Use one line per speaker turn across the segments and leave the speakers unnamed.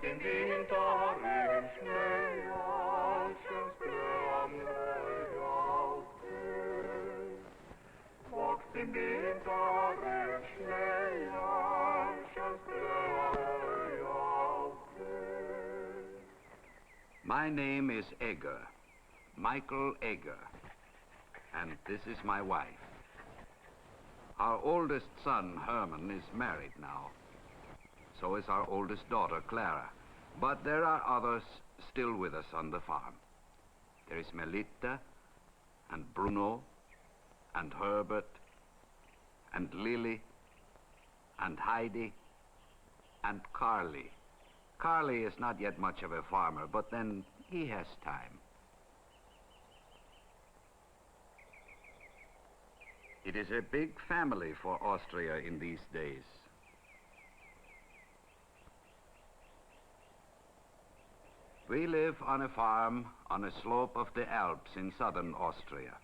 den Winter im Schnee, schönes Blümchen aufgeht. Wächst den Winter im Schnee, schönes Blümchen aufgeht.
My name is Egger, Michael Egger, and this is my wife. Our oldest son, Herman, is married now. So is our oldest daughter, Clara. But there are others still with us on the farm. There is Melitta, and Bruno, and Herbert, and Lily, and Heidi, and Carly. Carly is not yet much of a farmer, but then he has time. It is a big family for Austria in these days. We live on a farm on a slope of the Alps in southern Austria.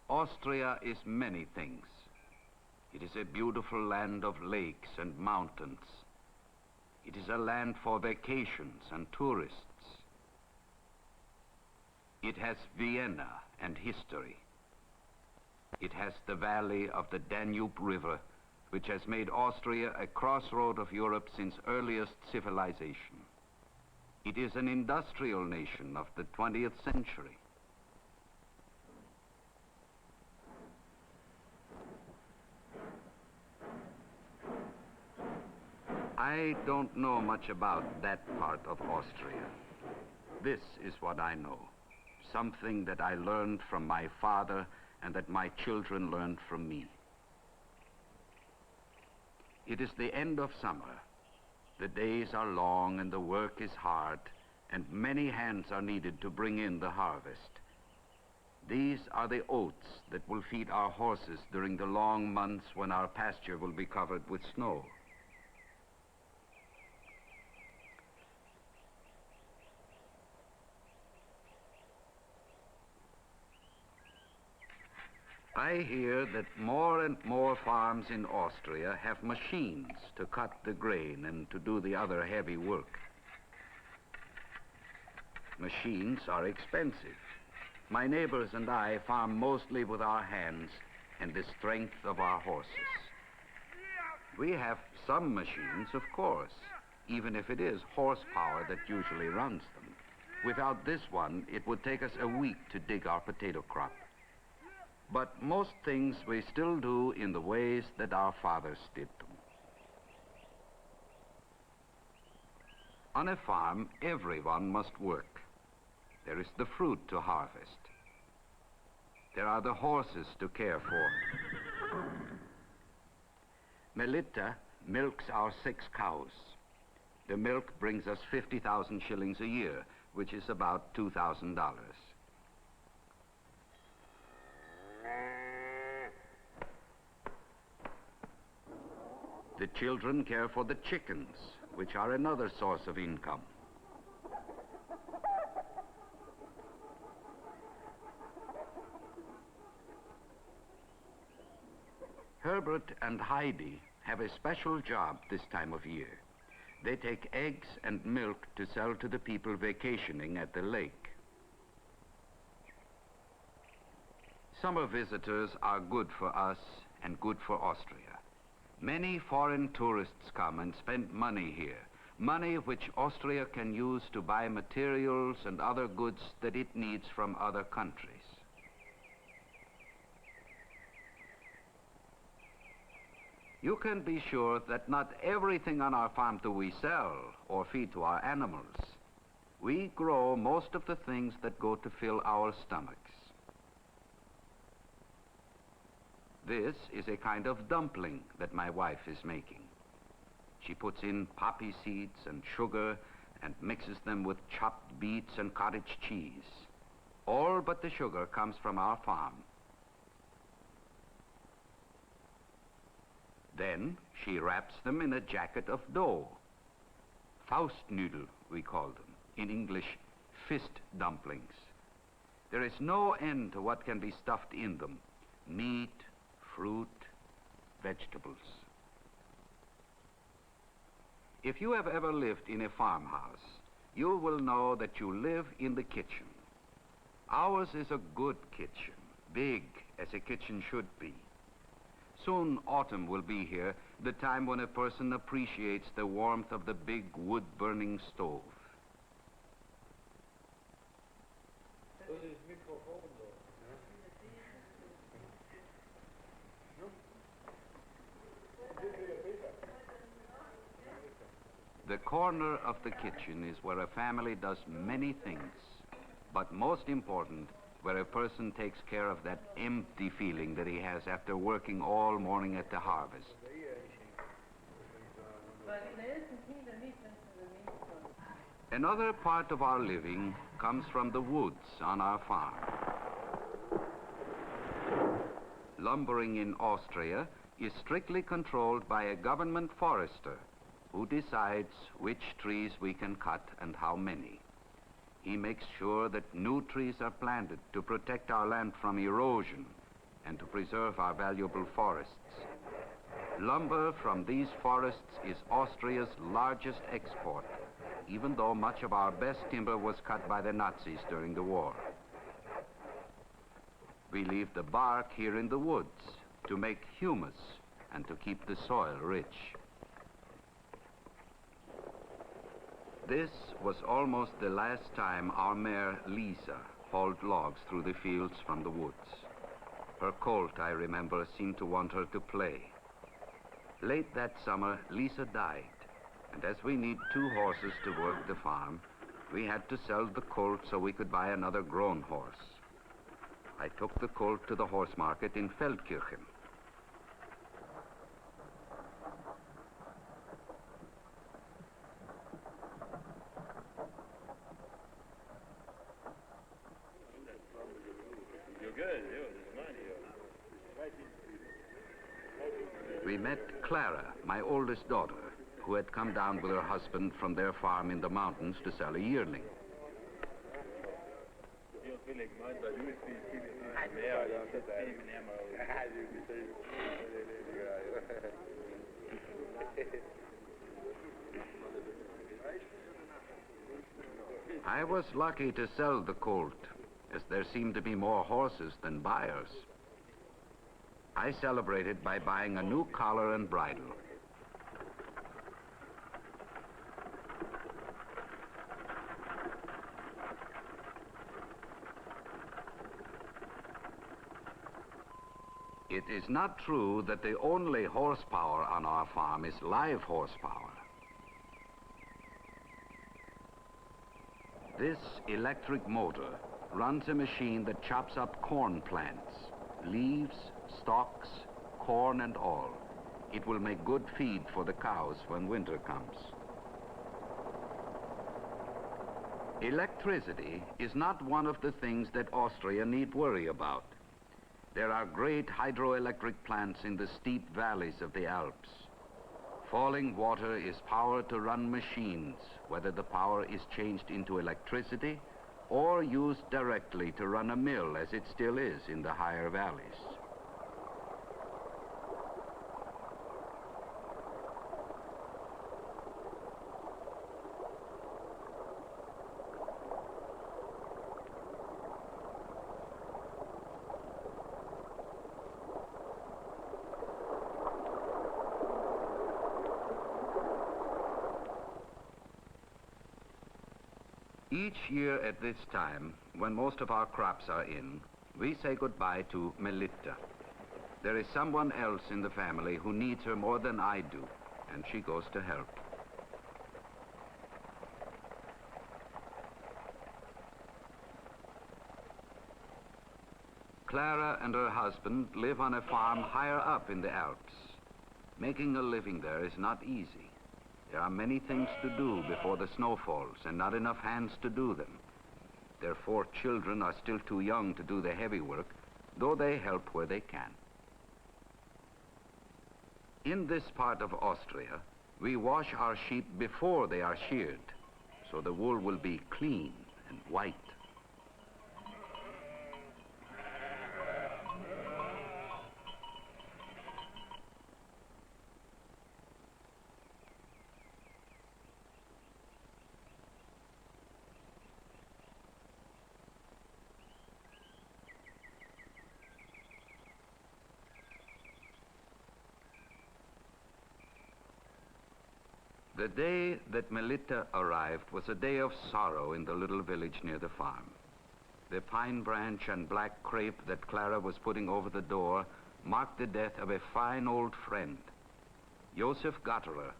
Austria is many things. It is a beautiful land of lakes and mountains. It is a land for vacations and tourists. It has Vienna and history. It has the valley of the Danube River, which has made Austria a crossroad of Europe since earliest civilization. It is an industrial nation of the 20th century. I don't know much about that part of Austria. This is what I know, something that I learned from my father and that my children learned from me. It is the end of summer. The days are long and the work is hard, and many hands are needed to bring in the harvest. These are the oats that will feed our horses during the long months when our pasture will be covered with snow. I hear that more and more farms in Austria have machines to cut the grain and to do the other heavy work. Machines are expensive. My neighbors and I farm mostly with our hands and the strength of our horses. We have some machines, of course, even if it is horsepower that usually runs them. Without this one, it would take us a week to dig our potato crop. But most things we still do in the ways that our fathers did them. On a farm, everyone must work. There is the fruit to harvest. There are the horses to care for. Melitta milks our 6 cows. The milk brings us 50,000 shillings a year, which is about $2,000. The children care for the chickens, which are another source of income. Herbert and Heidi have a special job this time of year. They take eggs and milk to sell to the people vacationing at the lake. Summer visitors are good for us and good for Austria. Many foreign tourists come and spend money here, money which Austria can use to buy materials and other goods that it needs from other countries. You can be sure that not everything on our farm do we sell or feed to our animals. We grow most of the things that go to fill our stomachs. This is a kind of dumpling that my wife is making. She puts in poppy seeds and sugar and mixes them with chopped beets and cottage cheese. All but the sugar comes from our farm. Then she wraps them in a jacket of dough. Faustnudel, we call them. In English, fist dumplings. There is no end to what can be stuffed in them. Meat, fruit, vegetables. If you have ever lived in a farmhouse, you will know that you live in the kitchen. Ours is a good kitchen, big as a kitchen should be. Soon autumn will be here, the time when a person appreciates the warmth of the big wood-burning stove. The corner of the kitchen is where a family does many things, but most important, where a person takes care of that empty feeling that he has after working all morning at the harvest. Another part of our living comes from the woods on our farm. Lumbering in Austria is strictly controlled by a government forester who decides which trees we can cut and how many. He makes sure that new trees are planted to protect our land from erosion and to preserve our valuable forests. Lumber from these forests is Austria's largest export, even though much of our best timber was cut by the Nazis during the war. We leave the bark here in the woods to make humus and to keep the soil rich. This was almost the last time our mare, Lisa, hauled logs through the fields from the woods. Her colt, I remember, seemed to want her to play. Late that summer, Lisa died, and as we need 2 horses to work the farm, we had to sell the colt so we could buy another grown horse. I took the colt to the horse market in Feldkirchen. We met Clara, my oldest daughter, who had come down with her husband from their farm in the mountains to sell a yearling. I was lucky to sell the colt, as there seemed to be more horses than buyers. I celebrated by buying a new collar and bridle. It is not true that the only horsepower on our farm is live horsepower. This electric motor runs a machine that chops up corn plants, leaves, stalks, corn and all. It will make good feed for the cows when winter comes. Electricity is not one of the things that Austria need worry about. There are great hydroelectric plants in the steep valleys of the Alps. Falling water is power to run machines, whether the power is changed into electricity or used directly to run a mill, as it still is in the higher valleys. Each year at this time, when most of our crops are in, we say goodbye to Melitta. There is someone else in the family who needs her more than I do, and she goes to help. Clara and her husband live on a farm higher up in the Alps. Making a living there is not easy. There are many things to do before the snow falls, and not enough hands to do them. Their 4 children are still too young to do the heavy work, though they help where they can. In this part of Austria, we wash our sheep before they are sheared, so the wool will be clean and white. The day that Melita arrived was a day of sorrow in the little village near the farm. The pine branch and black crape that Clara was putting over the door marked the death of a fine old friend, Joseph Gotterer,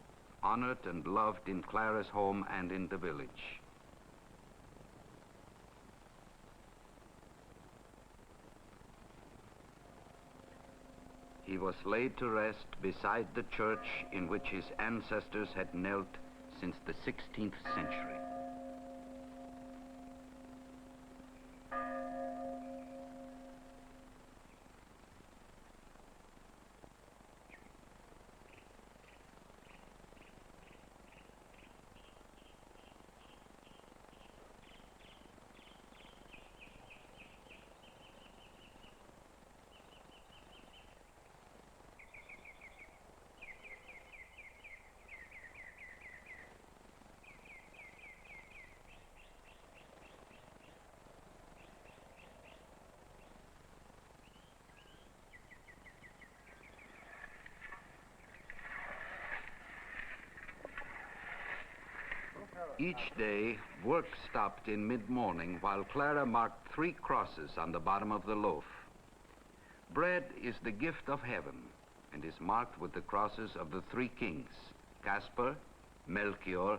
honored and loved in Clara's home and in the village. He was laid to rest beside the church in which his ancestors had knelt since the 16th century. Each day, work stopped in mid-morning while Clara marked 3 crosses on the bottom of the loaf. Bread is the gift of heaven and is marked with the crosses of the 3 kings, Caspar, Melchior,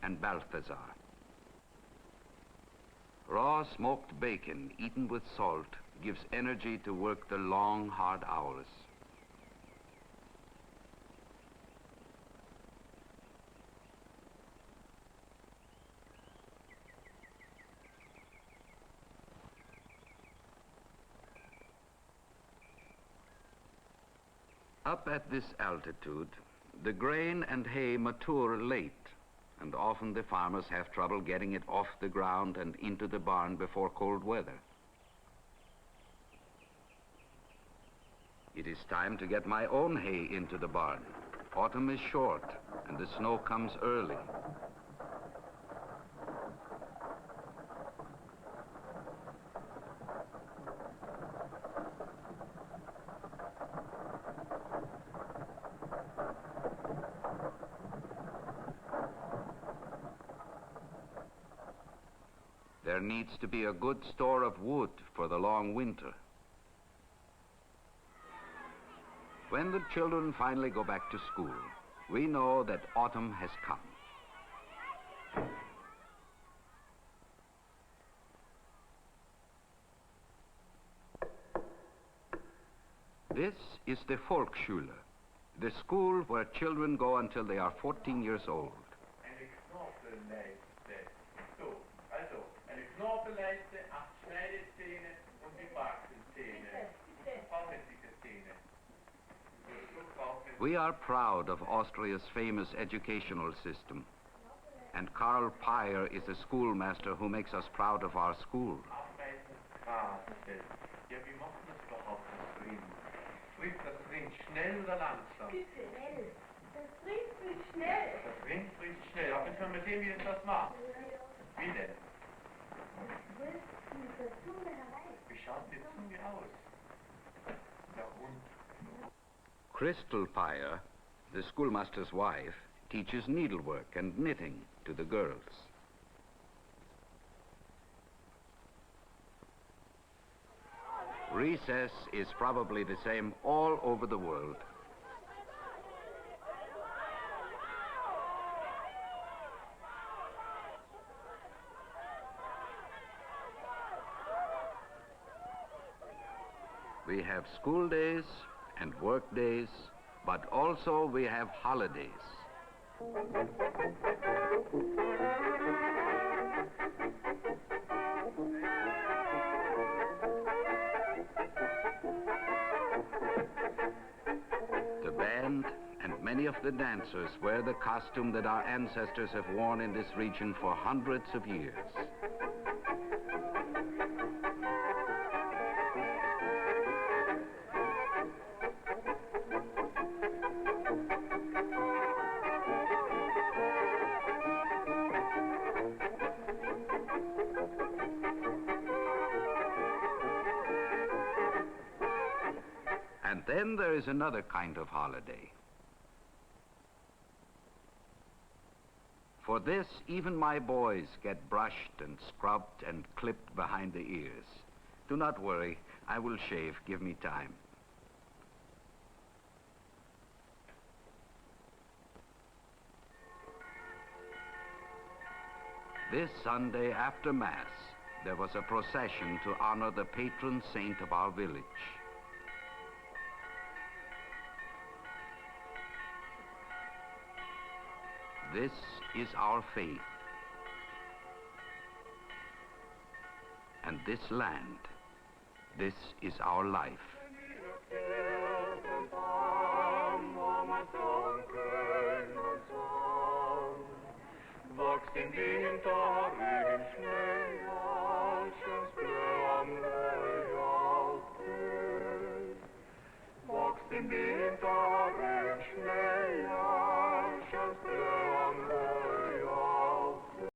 and Balthazar. Raw smoked bacon eaten with salt gives energy to work the long, hard hours. Up at this altitude, the grain and hay mature late, and often the farmers have trouble getting it off the ground and into the barn before cold weather. It is time to get my own hay into the barn. Autumn is short, and the snow comes early. There needs to be a good store of wood for the long winter. When the children finally go back to school, we know that autumn has come. This is the Volksschule, the school where children go until they are 14 years old. We are proud of Austria's famous educational system, and Karl Peyer is a schoolmaster who makes us proud of our school. Crystal Peyer, the schoolmaster's wife, teaches needlework and knitting to the girls. Recess is probably the same all over the world. We have school days and work days, but also we have holidays. The band and many of the dancers wear the costume that our ancestors have worn in this region for hundreds of years. And then there is another kind of holiday. For this, even my boys get brushed and scrubbed and clipped behind the ears. Do not worry, I will shave. Give me time. This Sunday after Mass, there was a procession to honor the patron saint of our village. This is our faith. And this land, this is our life.
Wächst im Winter Regenschnee, schönes Blau am Laubfeld. Wächst im Winter